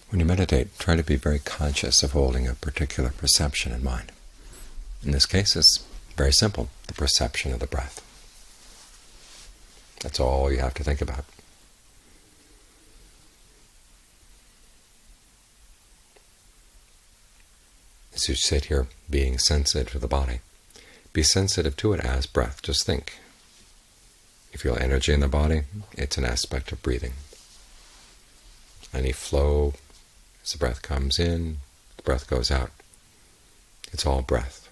When you meditate, try to be very conscious of holding a particular perception in mind. In this case, it's very simple, the perception of the breath. That's all you have to think about. As you sit here being sensitive to the body, be sensitive to it as breath. Just think. You feel energy in the body, it's an aspect of breathing. Any flow, as the breath comes in, the breath goes out. It's all breath.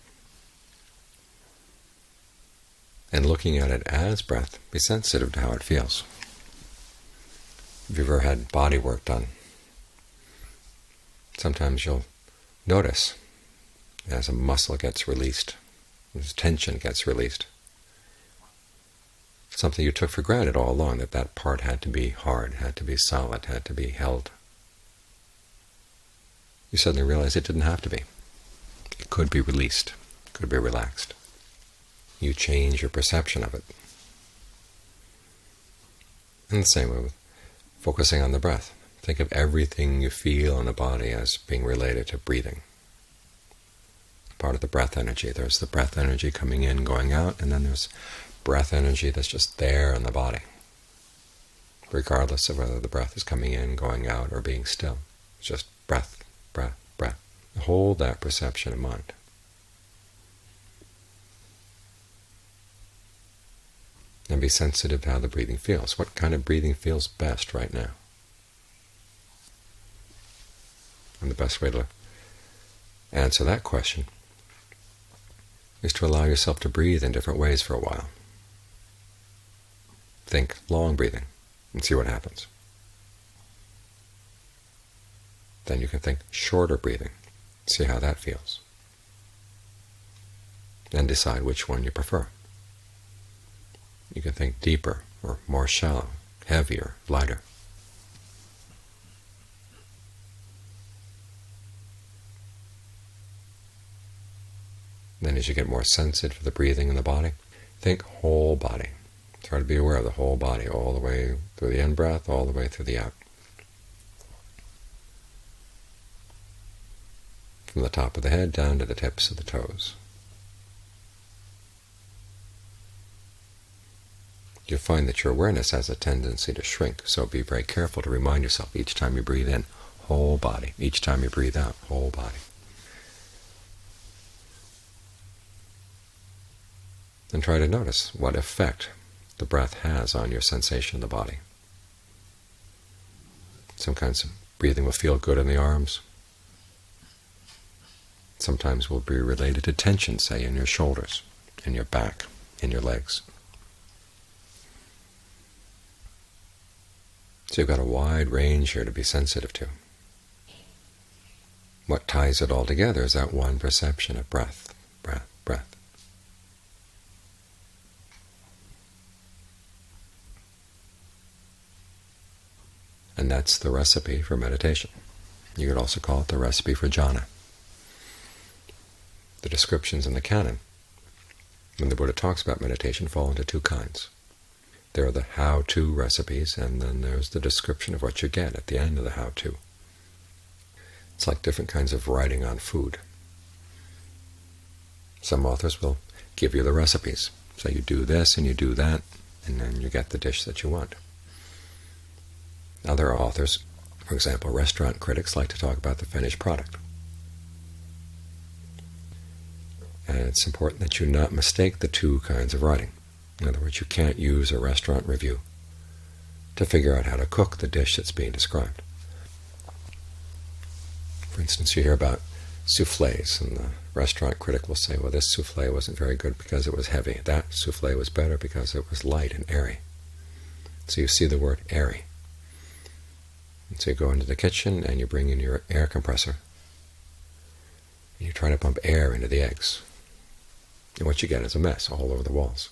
And looking at it as breath, be sensitive to how it feels. If you've ever had body work done, sometimes you'll notice as a muscle gets released, as tension gets released, something you took for granted all along, that part had to be hard, had to be solid, had to be held. You suddenly realize it didn't have to be. It could be released, could be relaxed. You change your perception of it. In the same way with focusing on the breath. Think of everything you feel in the body as being related to breathing. Part of the breath energy. There's the breath energy coming in, going out, and then there's breath energy that's just there in the body, regardless of whether the breath is coming in, going out, or being still. It's just breath, breath, breath. Hold that perception in mind. And be sensitive to how the breathing feels. What kind of breathing feels best right now? And the best way to answer that question is to allow yourself to breathe in different ways for a while. Think long breathing and see what happens. Then you can think shorter breathing, see how that feels, and decide which one you prefer. You can think deeper or more shallow, heavier, lighter. Then as you get more sensitive to the breathing in the body, think whole body. Try to be aware of the whole body, all the way through the in-breath, all the way through the out. From the top of the head down to the tips of the toes. You'll find that your awareness has a tendency to shrink, so be very careful to remind yourself each time you breathe in, whole body. Each time you breathe out, whole body. And try to notice what effect the breath has on your sensation of the body. Some kinds of breathing will feel good in the arms. Sometimes will be related to tension, say, in your shoulders, in your back, in your legs. So you've got a wide range here to be sensitive to. What ties it all together is that one perception of breath, breath, breath. And that's the recipe for meditation. You could also call it the recipe for jhana. The descriptions in the canon, when the Buddha talks about meditation, fall into two kinds. There are the how-to recipes, and then there's the description of what you get at the end of the how-to. It's like different kinds of writing on food. Some authors will give you the recipes. So you do this and you do that, and then you get the dish that you want. Other authors, for example, restaurant critics, like to talk about the finished product. And it's important that you not mistake the two kinds of writing. In other words, you can't use a restaurant review to figure out how to cook the dish that's being described. For instance, you hear about soufflés, and the restaurant critic will say, well, this soufflé wasn't very good because it was heavy. That soufflé was better because it was light and airy. So you see the word airy. And so you go into the kitchen and you bring in your air compressor, and you try to pump air into the eggs. And what you get is a mess all over the walls.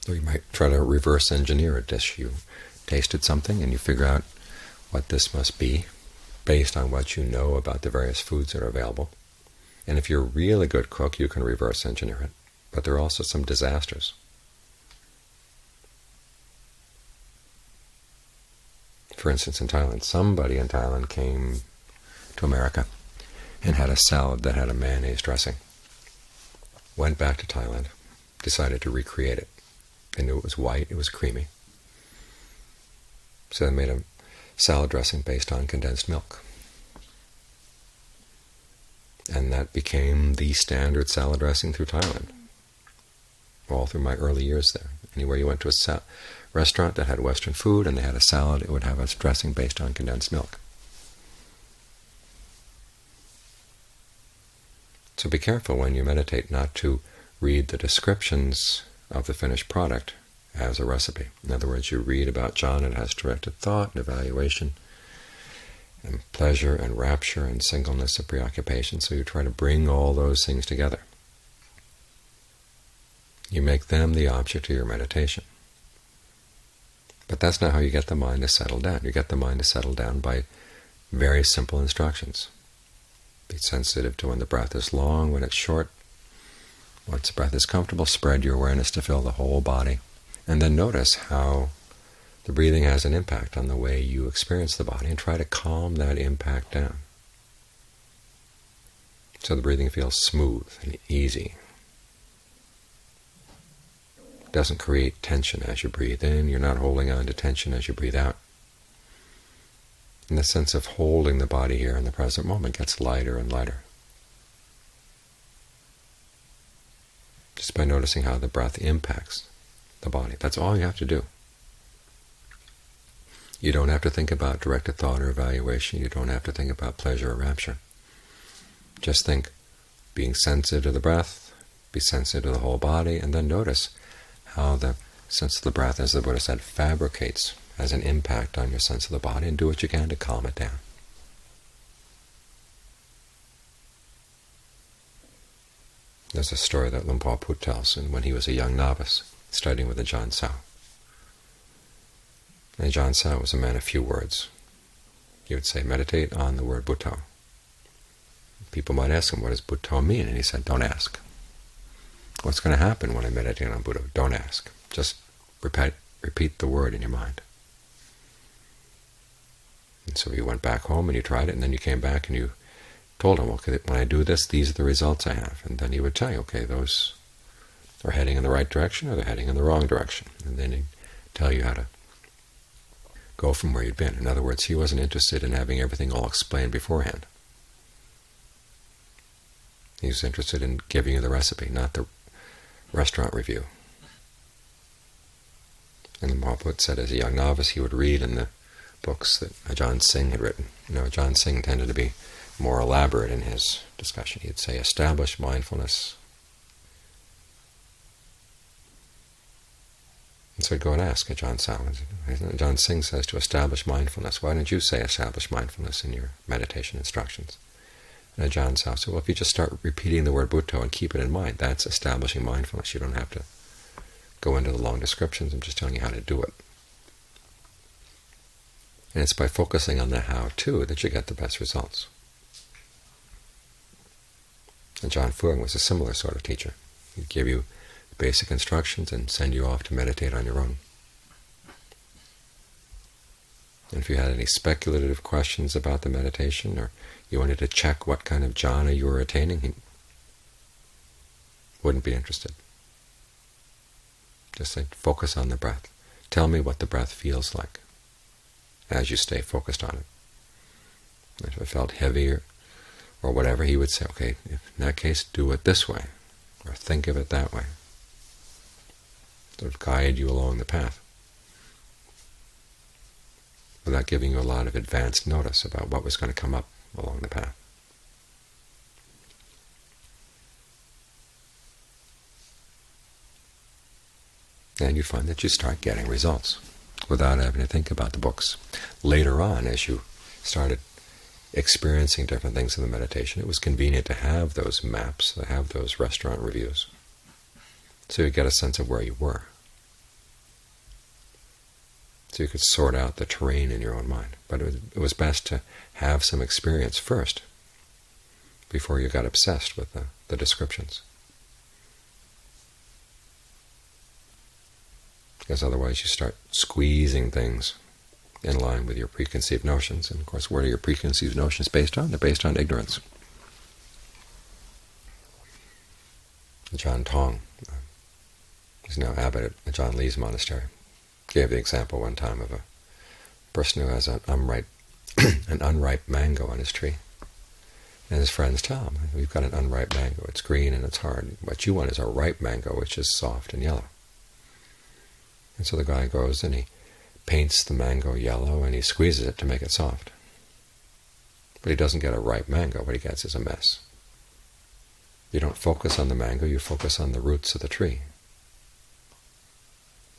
Or you might try to reverse engineer a dish. You tasted something and you figure out what this must be based on what you know about the various foods that are available. And if you're a really good cook, you can reverse engineer it. But there are also some disasters. For instance, in Thailand, somebody in Thailand came to America and had a salad that had a mayonnaise dressing. Went back to Thailand, decided to recreate it. They knew it was white, it was creamy. So they made a salad dressing based on condensed milk. And that became the standard salad dressing through Thailand, all through my early years there. Anywhere you went to a restaurant that had Western food and they had a salad, it would have a dressing based on condensed milk. So be careful when you meditate not to read the descriptions of the finished product as a recipe. In other words, you read about jhana, it has directed thought and evaluation, and pleasure and rapture and singleness of preoccupation, so you try to bring all those things together. You make them the object of your meditation. But that's not how you get the mind to settle down. You get the mind to settle down by very simple instructions. Be sensitive to when the breath is long, when it's short. Once the breath is comfortable, spread your awareness to fill the whole body. And then notice how the breathing has an impact on the way you experience the body, and try to calm that impact down, so the breathing feels smooth and easy. It doesn't create tension as you breathe in. You're not holding on to tension as you breathe out. And the sense of holding the body here in the present moment gets lighter and lighter, just by noticing how the breath impacts the body. That's all you have to do. You don't have to think about directed thought or evaluation. You don't have to think about pleasure or rapture. Just think, being sensitive to the breath, be sensitive to the whole body, and then notice how the sense of the breath, as the Buddha said, fabricates, has an impact on your sense of the body, and do what you can to calm it down. There's a story that Luang Por Phut tells, and when he was a young novice studying with Ajahn Sao. And Ajahn Sao was a man of few words. He would say, meditate on the word Buddho. People might ask him, what does Buddho mean? And he said, don't ask. What's going to happen when I meditate on Buddha? Don't ask. Just repeat the word in your mind. And so you went back home and you tried it, and then you came back and you told him, okay, when I do this, these are the results I have. And then he would tell you, okay, those are heading in the right direction or they're heading in the wrong direction. And then he'd tell you how to go from where you'd been. In other words, he wasn't interested in having everything all explained beforehand. He was interested in giving you the recipe, not the restaurant review. And the Mahaprabhu said as a young novice he would read in the books that Ajahn Singh had written. You know, Ajahn Singh tended to be more elaborate in his discussion. He'd say, establish mindfulness. And so I'd go and ask Ajahn Sao. Ajahn Singh says to establish mindfulness. Why don't you say establish mindfulness in your meditation instructions? And Ajahn Sao said, well, if you just start repeating the word Buddho and keep it in mind, that's establishing mindfulness. You don't have to go into the long descriptions. I'm just telling you how to do it. And it's by focusing on the how-to that you get the best results. And John Fuang was a similar sort of teacher. He'd give you basic instructions and send you off to meditate on your own. And if you had any speculative questions about the meditation, or you wanted to check what kind of jhana you were attaining, he wouldn't be interested. Just say, focus on the breath. Tell me what the breath feels like as you stay focused on it. If it felt heavier or whatever, he would say, okay, in that case, do it this way, or think of it that way. Sort of guide you along the path, without giving you a lot of advanced notice about what was going to come up along the path. And you find that you start getting results without having to think about the books. Later on, as you started experiencing different things in the meditation, it was convenient to have those maps, to have those restaurant reviews, so you get a sense of where you were. So you could sort out the terrain in your own mind. But it was best to have some experience first before you got obsessed with the descriptions. Because otherwise you start squeezing things in line with your preconceived notions. And of course, what are your preconceived notions based on? They're based on ignorance. John Tong, who's now abbot at John Lee's monastery, gave the example one time of a person who has an unripe mango on his tree. And his friends tell him, we've got an unripe mango, it's green and it's hard. What you want is a ripe mango, which is soft and yellow. And so the guy goes and he paints the mango yellow and he squeezes it to make it soft. But he doesn't get a ripe mango, what he gets is a mess. You don't focus on the mango, you focus on the roots of the tree.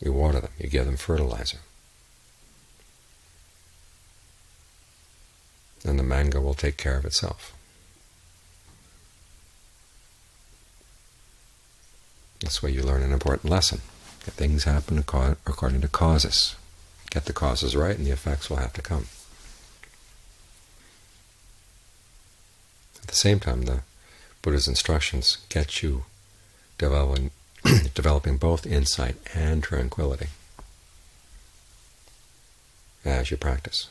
You water them, you give them fertilizer. And the mango will take care of itself. This way you learn an important lesson. Things happen according to causes. Get the causes right and the effects will have to come. At the same time, the Buddha's instructions get you developing both insight and tranquility as you practice.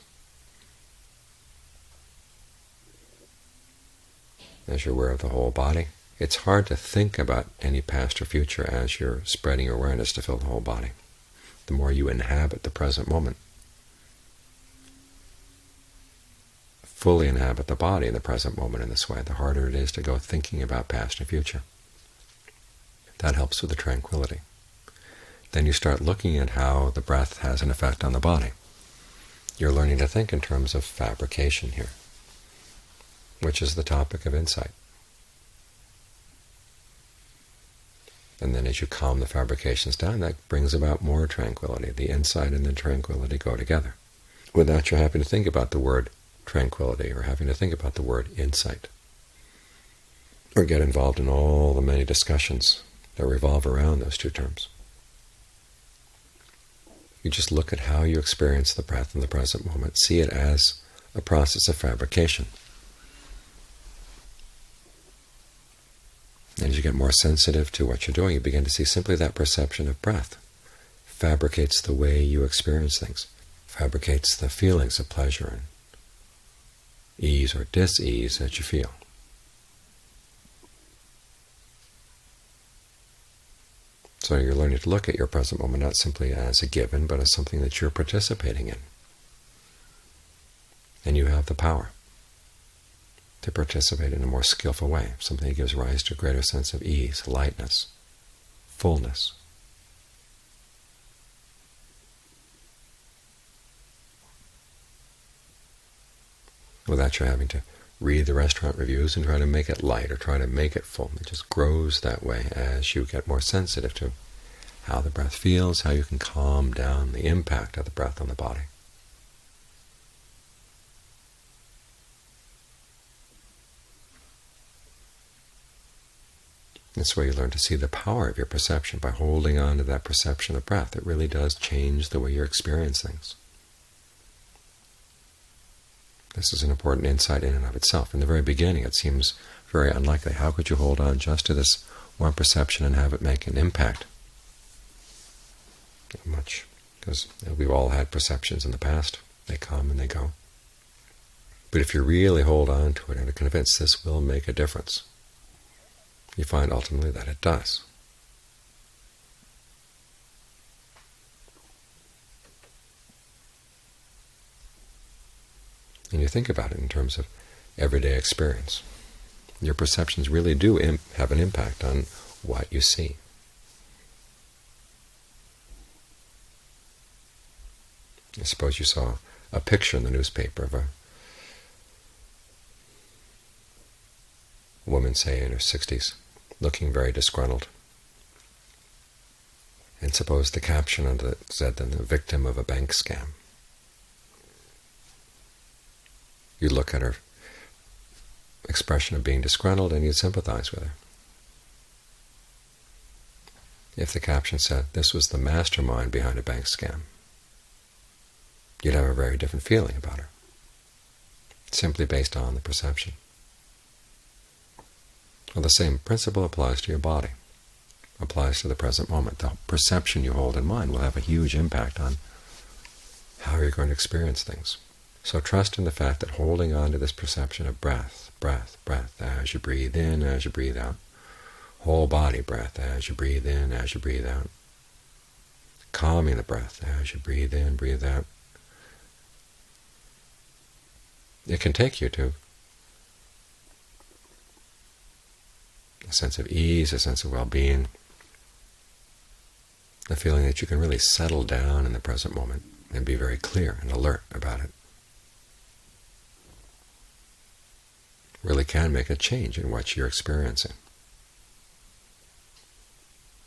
As you're aware of the whole body, it's hard to think about any past or future as you're spreading your awareness to fill the whole body. The more you inhabit the present moment, fully inhabit the body in the present moment in this way, the harder it is to go thinking about past and future. That helps with the tranquility. Then you start looking at how the breath has an effect on the body. You're learning to think in terms of fabrication here, which is the topic of insight. And then as you calm the fabrications down, that brings about more tranquility. The insight and the tranquility go together, without you having to think about the word tranquility or having to think about the word insight, or get involved in all the many discussions that revolve around those two terms. You just look at how you experience the breath in the present moment, see it as a process of fabrication. And as you get more sensitive to what you're doing, you begin to see simply that perception of breath fabricates the way you experience things, fabricates the feelings of pleasure and ease or dis-ease that you feel. So you're learning to look at your present moment not simply as a given, but as something that you're participating in. And you have the power to participate in a more skillful way, something that gives rise to a greater sense of ease, lightness, fullness. Without you having to read the restaurant reviews and try to make it light or try to make it full. It just grows that way as you get more sensitive to how the breath feels, how you can calm down the impact of the breath on the body. This way you learn to see the power of your perception by holding on to that perception of breath. It really does change the way you experience things. This is an important insight in and of itself. In the very beginning it seems very unlikely. How could you hold on just to this one perception and have it make an impact? Not much, because we've all had perceptions in the past. They come and they go. But if you really hold on to it and are convinced this will make a difference, you find ultimately that it does. And you think about it in terms of everyday experience. Your perceptions really do have an impact on what you see. I suppose you saw a picture in the newspaper of a woman, say in her 60s, looking very disgruntled. And suppose the caption under it said, "the victim of a bank scam." You look at her expression of being disgruntled and you sympathize with her. If the caption said, "this was the mastermind behind a bank scam," you'd have a very different feeling about her, simply based on the perception. Well, the same principle applies to your body, applies to the present moment. The perception you hold in mind will have a huge impact on how you're going to experience things. So trust in the fact that holding on to this perception of breath, breath, breath, as you breathe in, as you breathe out, whole body breath, as you breathe in, as you breathe out, calming the breath as you breathe in, breathe out. It can take you to a sense of ease, a sense of well-being, the feeling that you can really settle down in the present moment and be very clear and alert about it. Really can make a change in what you're experiencing.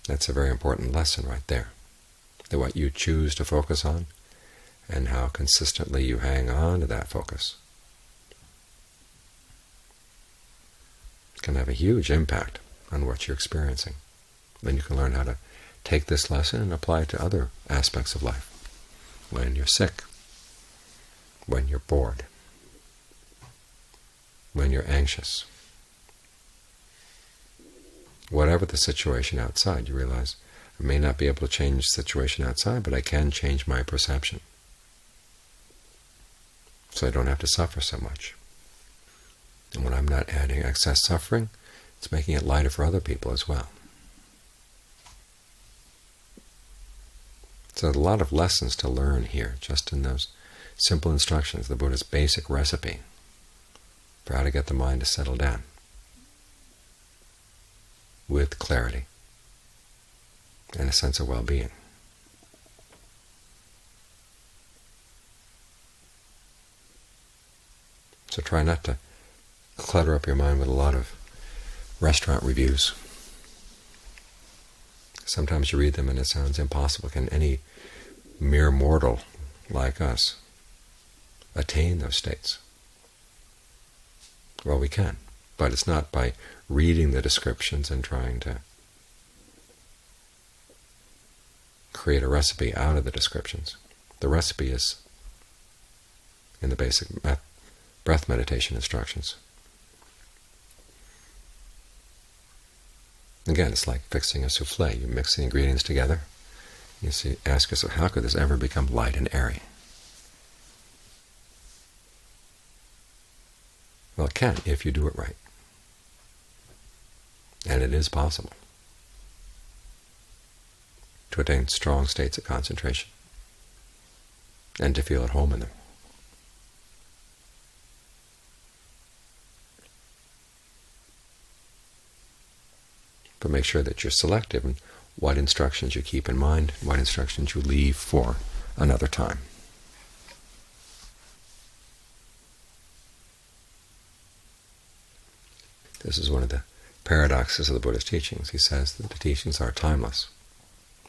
That's a very important lesson right there, that what you choose to focus on and how consistently you hang on to that focus can have a huge impact on what you're experiencing. Then you can learn how to take this lesson and apply it to other aspects of life. When you're sick, when you're bored, when you're anxious. Whatever the situation outside, you realize, I may not be able to change the situation outside, but I can change my perception. So I don't have to suffer so much. And when I'm not adding excess suffering, it's making it lighter for other people as well. So a lot of lessons to learn here, just in those simple instructions, the Buddha's basic recipe for how to get the mind to settle down with clarity and a sense of well-being. So try not to clutter up your mind with a lot of restaurant reviews. Sometimes you read them and it sounds impossible. Can any mere mortal like us attain those states? Well, we can, but it's not by reading the descriptions and trying to create a recipe out of the descriptions. The recipe is in the basic breath meditation instructions. Again, it's like fixing a souffle. You mix the ingredients together. You ask yourself, how could this ever become light and airy? Well, it can if you do it right. And it is possible to attain strong states of concentration and to feel at home in them. But make sure that you're selective in what instructions you keep in mind, what instructions you leave for another time. This is one of the paradoxes of the Buddha's teachings. He says that the teachings are timeless,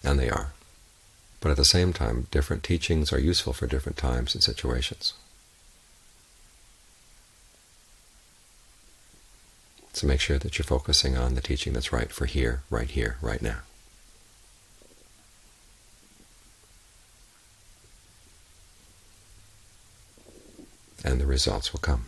and they are. But at the same time, different teachings are useful for different times and situations. So make sure that you're focusing on the teaching that's right for here, right now. And the results will come.